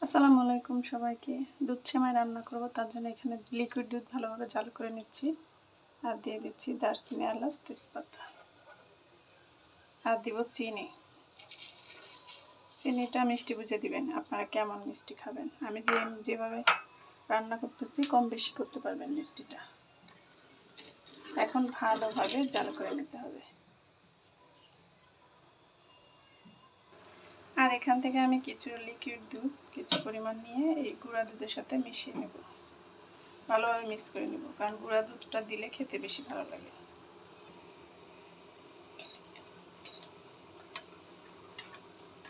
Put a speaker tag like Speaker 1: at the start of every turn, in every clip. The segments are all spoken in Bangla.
Speaker 1: আসসালামু আলাইকুম সবাইকে। দুধ সেমাই রান্না করব, তার জন্য এখানে লিকুইড দুধ ভালোভাবে জাল করে নিচ্ছি আর দিয়ে দিচ্ছি দারচিনি, এলাচ, তেজপাতা আর দিব চিনি। চিনিটা মিষ্টি বুঝে দিবেন, আপনারা কেমন মিষ্টি খাবেন। আমি যেভাবে রান্না করতেছি কম বেশি করতে পারবেন মিষ্টিটা। এখন ভালোভাবে জাল করে নিতে হবে। আর এখান থেকে আমি কিছু লিকুইড দুধ কিছু পরিমাণ নিয়ে এই গুঁড়া দুধের সাথে মিশিয়ে নেব, ভালোভাবে মিক্স করে নেব, কারণ গুঁড়া দুধটা দিলে খেতে বেশি ভালো লাগে।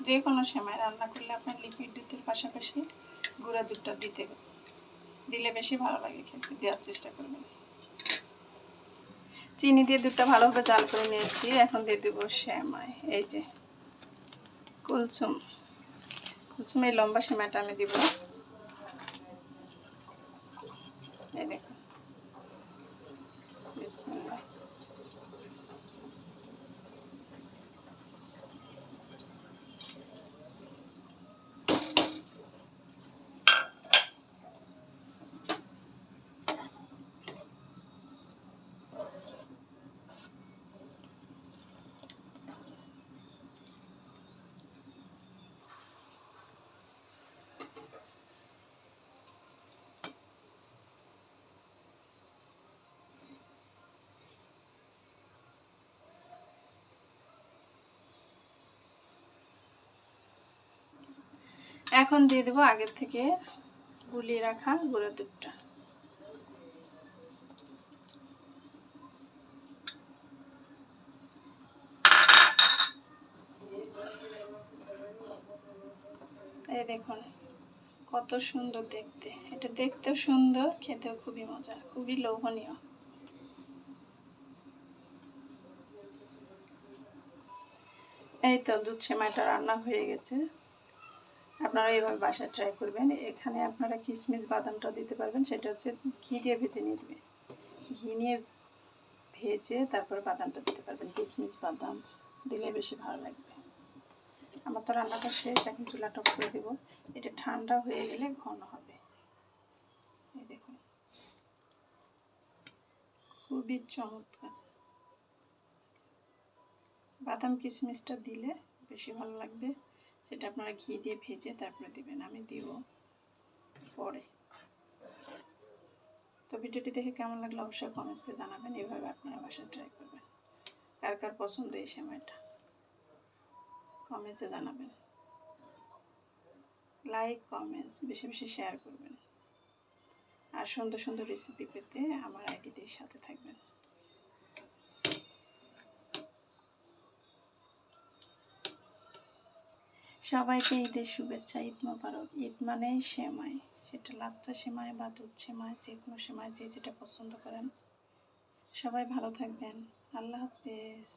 Speaker 1: যে কোনো সেমাই রান্না করলে আপনার লিকুইড দুধের পাশাপাশি গুঁড়া দুধটা দিলে বেশি ভালো লাগে খেতে, দেওয়ার চেষ্টা করবেন। চিনি দিয়ে দুধটা ভালোভাবে জাল করে নিয়েছি। এখন দিয়ে দেবো সেমাই। এই যে কুলসুম এই লম্বা সেমাইটা আমি দিব। এই দেখুন, বিসমিল্লাহ। এখন দিয়ে দেবো আগের থেকে গুলিয়ে রাখা গুঁড়া দুধটা। এই দেখুন কত সুন্দর দেখতে, এটা দেখতেও সুন্দর, খেতেও খুবই মজা, খুবই লোভনীয়। এই তো দুধ সেমাইটা রান্না হয়ে গেছে। আপনারা এইভাবে বাসায় ট্রাই করবেন। এখানে আপনারা কিশমিশ বাদামটা দিতে পারবেন, সেটা হচ্ছে ঘি দিয়ে ভেজে নিয়ে দেবে। ঘি নিয়ে ভেজে তারপর বাদামটা দিতে পারবেন। কিশমিশ বাদাম দিলে বেশি ভালো লাগবে। আমার তো রান্নাটা শেষ, এখন চুলাটা অফ করে দেবো। এটা ঠান্ডা হয়ে গেলে ঘন হবে। এই দেখুন খুবই চমৎকার। বাদাম কিশমিশটা দিলে বেশি ভালো লাগবে, সেটা আপনারা ঘি দিয়ে ভেজে তারপরে দিবেন। আমি দিব পরে। তো ভিডিওটি দেখে কেমন লাগলো অবশ্যই কমেন্টস করে জানাবেন। এভাবে আপনারা বাসায় ট্রাই করবেন। কার কার পছন্দ এই সেমাইটা কমেন্টসে জানাবেন। লাইক কমেন্টস বেশি বেশি শেয়ার করবেন। আর সুন্দর সুন্দর রেসিপি পেতে আমার আইডিতে সাথে থাকবেন। সবাইকে ঈদের শুভেচ্ছা, ঈদ মোবারক। ঈদ মানেই সেমাই, সেটা লাচ্চা সেমাই বা দুধ সেমাই, যে কোনো সেমাই যে যেটা পছন্দ করেন। সবাই ভালো থাকবেন। আল্লাহ হাফেজ।